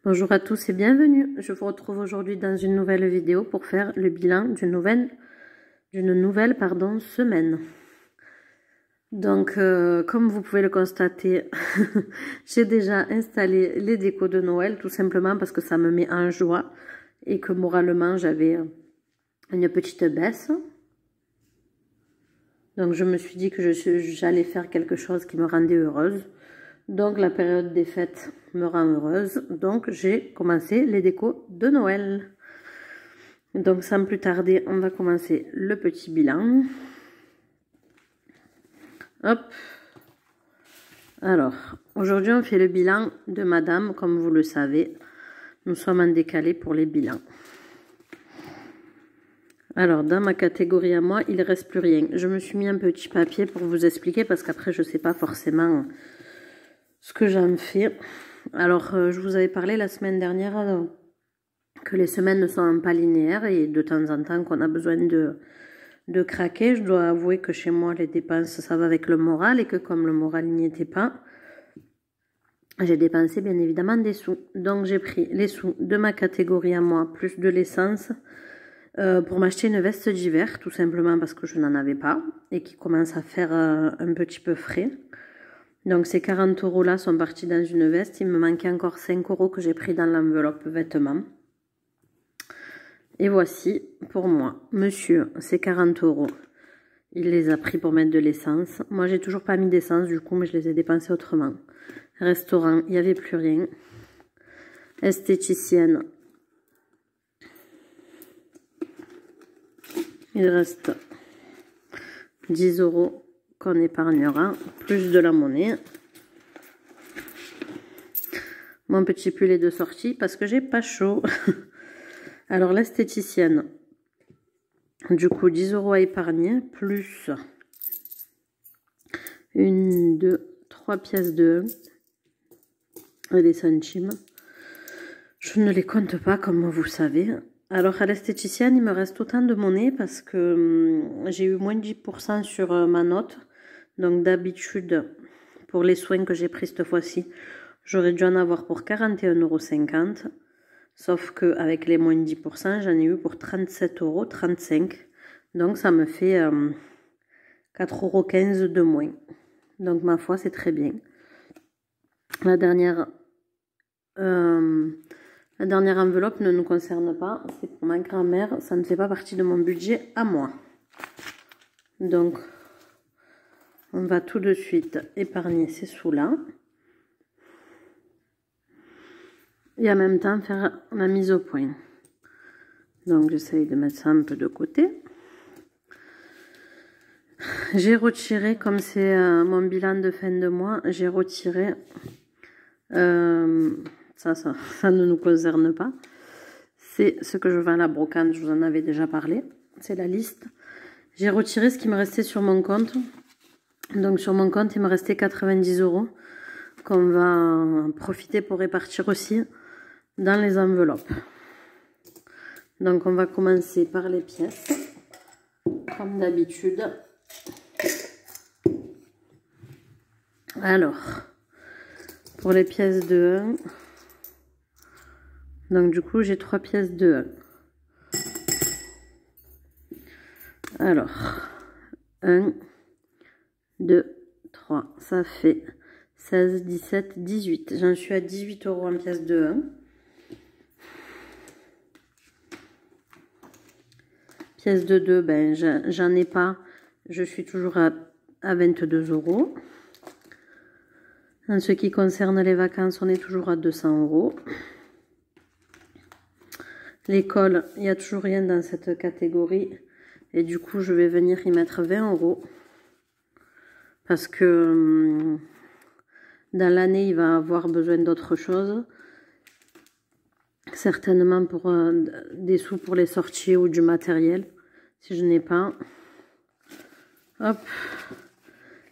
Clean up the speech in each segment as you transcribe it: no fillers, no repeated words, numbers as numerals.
Bonjour à tous et bienvenue. Je vous retrouve aujourd'hui dans une nouvelle vidéo pour faire le bilan d'une nouvelle semaine. Donc, comme vous pouvez le constater, j'ai déjà installé les décos de Noël, tout simplement parce que ça me met en joie et que moralement j'avais une petite baisse. Donc, je me suis dit que j'allais faire quelque chose qui me rendait heureuse. Donc la période des fêtes me rend heureuse, donc j'ai commencé les décos de Noël. Donc sans plus tarder, on va commencer le petit bilan. Hop. Alors, aujourd'hui on fait le bilan de madame, comme vous le savez. Nous sommes en décalé pour les bilans. Alors, dans ma catégorie à moi, il ne reste plus rien. Je me suis mis un petit papier pour vous expliquer, parce qu'après je ne sais pas forcément ce que j'en fais. Alors, je vous avais parlé la semaine dernière que les semaines ne sont pas linéaires et de temps en temps qu'on a besoin de craquer. Je dois avouer que chez moi, les dépenses, ça va avec le moral et que comme le moral n'y était pas, j'ai dépensé bien évidemment des sous. Donc, j'ai pris les sous de ma catégorie à moi, plus de l'essence, pour m'acheter une veste d'hiver, tout simplement parce que je n'en avais pas et qui commence à faire un petit peu frais. Donc ces 40 € là sont partis dans une veste. Il me manquait encore 5 € que j'ai pris dans l'enveloppe vêtements. Et voici pour moi, monsieur, ces 40 €. Il les a pris pour mettre de l'essence. Moi j'ai toujours pas mis d'essence du coup, mais je les ai dépensés autrement. Restaurant, il n'y avait plus rien. Esthéticienne. Il reste 10 € qu'on épargnera, plus de la monnaie. Mon petit pull est de sortie parce que j'ai pas chaud. Alors l'esthéticienne, du coup 10 € à épargner, plus 1, 2, 3 pièces de 1 et des centimes. Je ne les compte pas comme vous savez. Alors à l'esthéticienne, il me reste autant de monnaie parce que j'ai eu moins de 10% sur ma note. Donc d'habitude, pour les soins que j'ai pris cette fois-ci, j'aurais dû en avoir pour 41,50 €. Sauf qu'avec les moins de 10%, j'en ai eu pour 37,35 €. Donc ça me fait 4,15 € de moins. Donc ma foi, c'est très bien. La dernière enveloppe ne nous concerne pas. C'est pour ma grand-mère. Ça ne fait pas partie de mon budget à moi. Donc, on va tout de suite épargner ces sous-là. Et en même temps faire la mise au point. Donc, j'essaye de mettre ça un peu de côté. J'ai retiré, comme c'est mon bilan de fin de mois, j'ai retiré... ça ne nous concerne pas. C'est ce que je vends à la brocante, je vous en avais déjà parlé. C'est la liste. J'ai retiré ce qui me restait sur mon compte. Donc sur mon compte, il me restait 90 € qu'on va profiter pour répartir aussi dans les enveloppes. Donc on va commencer par les pièces, comme d'habitude. Alors, pour les pièces de 1, donc du coup j'ai 3 pièces de 1. Alors, 1, 2, 3, ça fait 16, 17, 18. J'en suis à 18 € en pièce de 1. Pièce de 2, ben j'en ai pas. Je suis toujours à 22 €. En ce qui concerne les vacances, on est toujours à 200 €. L'école, il n'y a toujours rien dans cette catégorie. Et du coup, je vais venir y mettre 20 €. Parce que dans l'année, il va avoir besoin d'autre chose. Certainement pour des sous pour les sorties ou du matériel. Si je n'ai pas. Hop.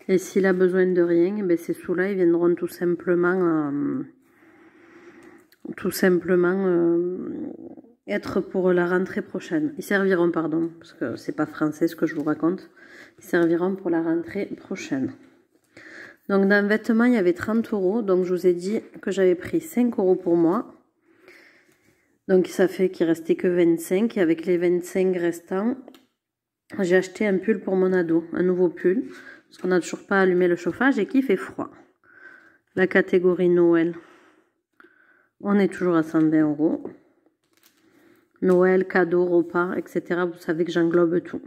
Et s'il a besoin de rien, ben ces sous-là, ils viendront tout simplement être pour la rentrée prochaine. Ils serviront, pardon, parce que c'est pas français ce que je vous raconte. Ils serviront pour la rentrée prochaine. Donc dans vêtements, il y avait 30 €. Donc je vous ai dit que j'avais pris 5 € pour moi. Donc ça fait qu'il restait que 25. Et avec les 25 restants, j'ai acheté un pull pour mon ado. Un nouveau pull. Parce qu'on n'a toujours pas allumé le chauffage et qu'il fait froid. La catégorie Noël. On est toujours à 120 €. Noël, cadeaux, repas, etc. Vous savez que j'englobe tout.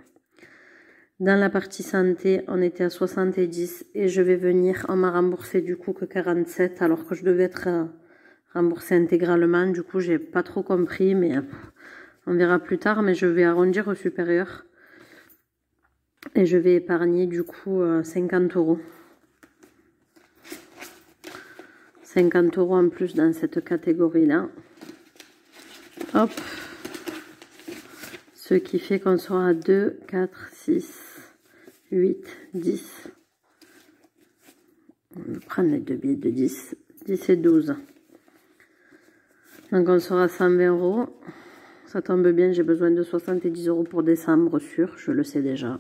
Dans la partie santé, on était à 70 et je vais venir, on m'a remboursé du coup que 47 alors que je devais être remboursé intégralement. Du coup, j'ai pas trop compris, mais on verra plus tard. Mais je vais arrondir au supérieur et je vais épargner du coup 50 €. 50 € en plus dans cette catégorie-là. Hop. Ce qui fait qu'on sera à 2, 4, 6, 8, 10. On va prendre les deux billets de 10. 10 et 12. Donc on sera à 120 €. Ça tombe bien, j'ai besoin de 70 € pour décembre sûr, je le sais déjà.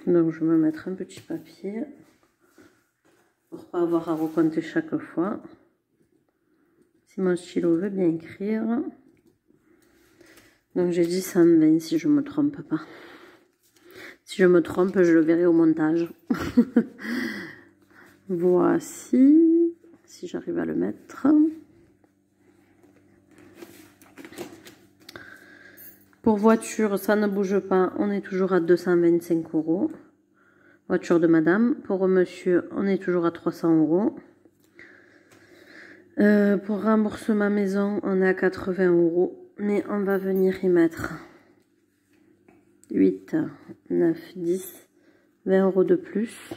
Donc je vais me mettre un petit papier pour pas avoir à recompter chaque fois. Si mon stylo veut bien écrire. Donc j'ai dit 120 si je me trompe pas. Si je me trompe, je le verrai au montage. Voici, si j'arrive à le mettre. Pour voiture, ça ne bouge pas, on est toujours à 225 €. Voiture de madame. Pour monsieur, on est toujours à 300 €. Pour remboursement maison, on est à 80 €. Mais on va venir y mettre 8, 9, 10, 20 € de plus.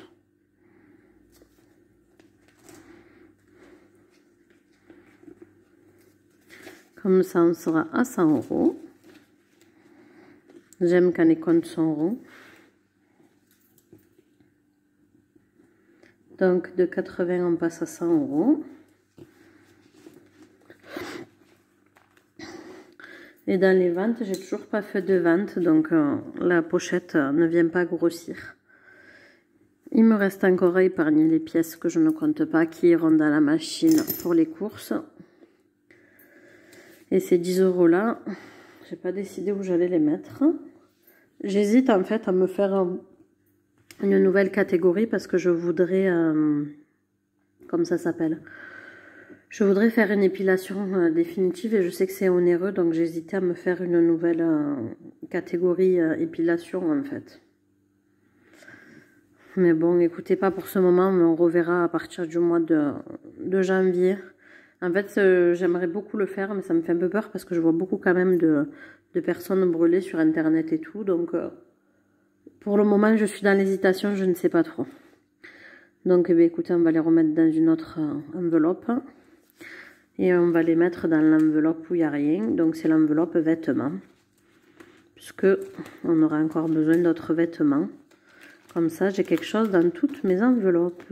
Comme ça, on sera à 100 €. J'aime quand les comptes sont ronds. Donc, de 80, on passe à 100 €. Et dans les ventes, j'ai toujours pas fait de vente, donc la pochette ne vient pas grossir. Il me reste encore à épargner les pièces que je ne compte pas, qui iront dans la machine pour les courses. Et ces 10 € là, j'ai pas décidé où j'allais les mettre. J'hésite en fait à me faire une nouvelle catégorie parce que je voudrais, comme ça s'appelle, je voudrais faire une épilation définitive et je sais que c'est onéreux, donc j'hésitais à me faire une nouvelle catégorie épilation en fait. Mais bon, écoutez, pas pour ce moment, mais on reverra à partir du mois de janvier. En fait, j'aimerais beaucoup le faire, mais ça me fait un peu peur parce que je vois beaucoup quand même de personnes brûlées sur internet et tout. Donc, pour le moment, je suis dans l'hésitation, je ne sais pas trop. Donc, eh bien, écoutez, on va les remettre dans une autre enveloppe. Et on va les mettre dans l'enveloppe où il n'y a rien. Donc, c'est l'enveloppe vêtements. Puisque on aura encore besoin d'autres vêtements. Comme ça, j'ai quelque chose dans toutes mes enveloppes.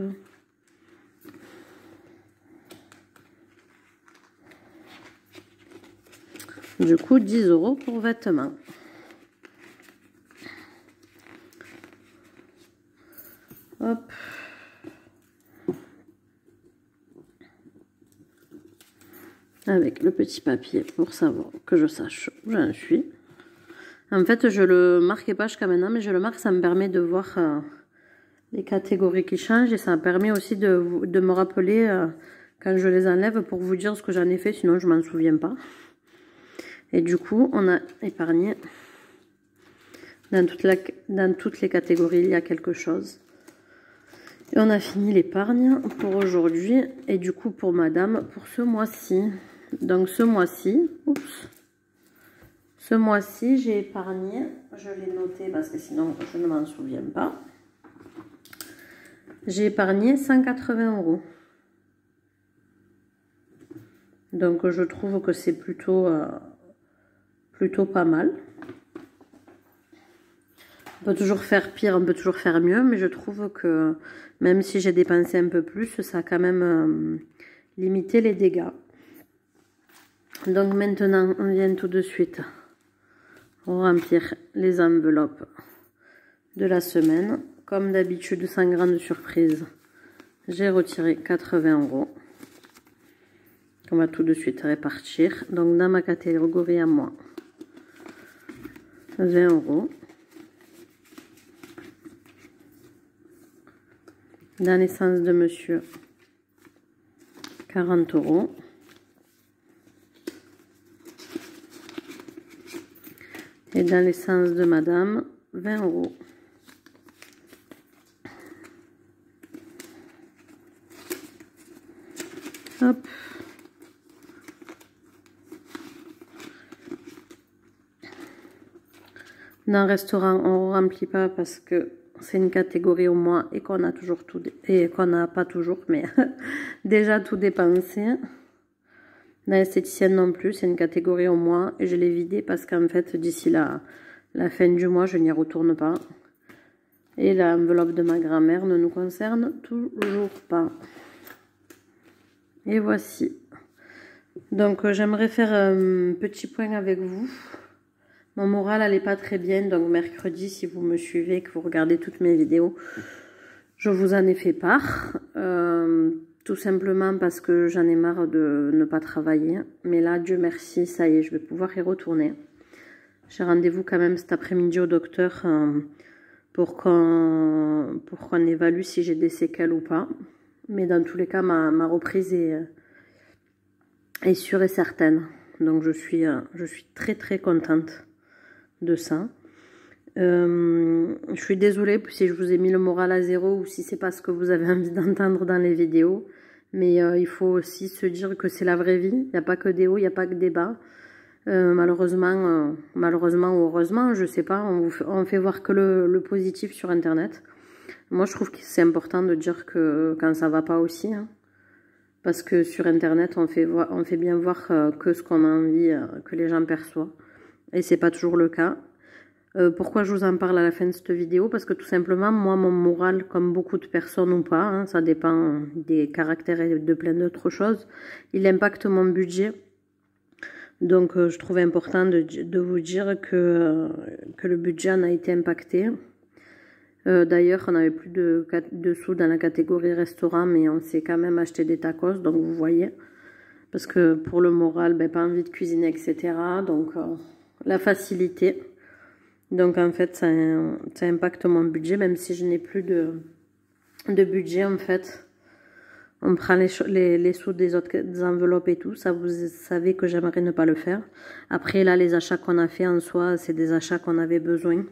Du coup, 10 € pour vêtements. Hop. Avec le petit papier pour savoir que je sache où j'en suis. En fait, je le marquais pas jusqu'à maintenant, mais je le marque, ça me permet de voir les catégories qui changent et ça me permet aussi de me rappeler quand je les enlève pour vous dire ce que j'en ai fait, sinon je m'en souviens pas. Et du coup, on a épargné dans toutes les catégories, il y a quelque chose. Et on a fini l'épargne pour aujourd'hui et du coup pour madame pour ce mois-ci. Donc ce mois-ci, ce mois-ci j'ai épargné, je l'ai noté parce que sinon je ne m'en souviens pas. J'ai épargné 180 €. Donc je trouve que c'est plutôt pas mal. On peut toujours faire pire, on peut toujours faire mieux, mais je trouve que même si j'ai dépensé un peu plus, ça a quand même limité les dégâts. Donc maintenant, on vient tout de suite remplir les enveloppes de la semaine. Comme d'habitude, sans grande surprise, J'ai retiré 80 €. On va tout de suite répartir. Donc dans ma catégorie à moi, 20 €. Dans l'essence de monsieur, 40 €. Et dans l'essence de madame, 20 €. Hop. Dans le restaurant, on ne remplit pas parce que c'est une catégorie au mois et qu'on a toujours tout, et qu'on n'a pas toujours, mais déjà tout dépensé. Dans l'esthéticienne non plus, c'est une catégorie au mois et je l'ai vidée parce qu'en fait, d'ici la fin du mois, je n'y retourne pas. Et l'enveloppe de ma grand-mère ne nous concerne toujours pas. Et voici. Donc, j'aimerais faire un petit point avec vous. Mon moral, elle n'est pas très bien. Donc, mercredi, si vous me suivez, que vous regardez toutes mes vidéos, je vous en ai fait part. Tout simplement parce que j'en ai marre de ne pas travailler. Mais là, Dieu merci, ça y est, je vais pouvoir y retourner. J'ai rendez-vous quand même cet après-midi au docteur pour qu'on évalue si j'ai des séquelles ou pas. Mais dans tous les cas, ma reprise est sûre et certaine. Donc je suis très très contente de ça. Je suis désolée si je vous ai mis le moral à zéro ou si c'est pas ce que vous avez envie d'entendre dans les vidéos. Mais il faut aussi se dire que c'est la vraie vie. Il n'y a pas que des hauts, il n'y a pas que des bas. Malheureusement ou heureusement, je sais pas, on fait voir que le positif sur internet. Moi je trouve que c'est important de dire que quand ça va pas aussi, hein, parce que sur internet on fait bien voir que ce qu'on a envie que les gens perçoivent, et c'est pas toujours le cas. Pourquoi je vous en parle à la fin de cette vidéo? Parce que tout simplement, moi mon moral, comme beaucoup de personnes ou pas, hein, ça dépend des caractères et de plein d'autres choses, il impacte mon budget. Donc je trouve important de vous dire que le budget en a été impacté. D'ailleurs, on n'avait plus de sous dans la catégorie restaurant, mais on s'est quand même acheté des tacos, donc vous voyez. Parce que pour le moral, ben, pas envie de cuisiner, etc. Donc la facilité. Donc en fait, ça impacte mon budget, même si je n'ai plus de budget en fait. On prend les sous des autres enveloppes et tout. Ça, vous savez que j'aimerais ne pas le faire. Après, là, les achats qu'on a fait en soi, c'est des achats qu'on avait besoin.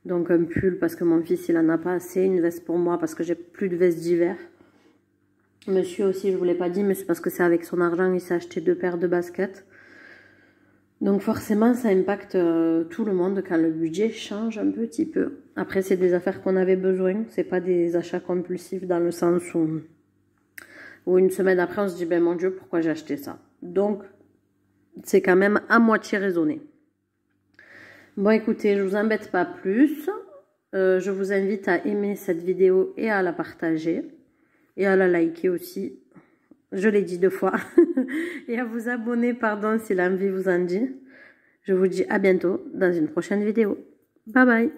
Donc, un pull parce que mon fils, il en a pas assez. Une veste pour moi parce que j'ai plus de veste d'hiver. Monsieur aussi, je vous l'ai pas dit, mais c'est parce que c'est avec son argent, il s'est acheté 2 paires de baskets. Donc, forcément, ça impacte tout le monde quand le budget change un petit peu. Après, c'est des affaires qu'on avait besoin. C'est pas des achats compulsifs dans le sens où une semaine après, on se dit, ben mon Dieu, pourquoi j'ai acheté ça? Donc, c'est quand même à moitié raisonné. Bon, écoutez, je vous embête pas plus. Je vous invite à aimer cette vidéo et à la partager. Et à la liker aussi. Je l'ai dit 2 fois. Et à vous abonner, pardon, si l'envie vous en dit. Je vous dis à bientôt dans une prochaine vidéo. Bye bye.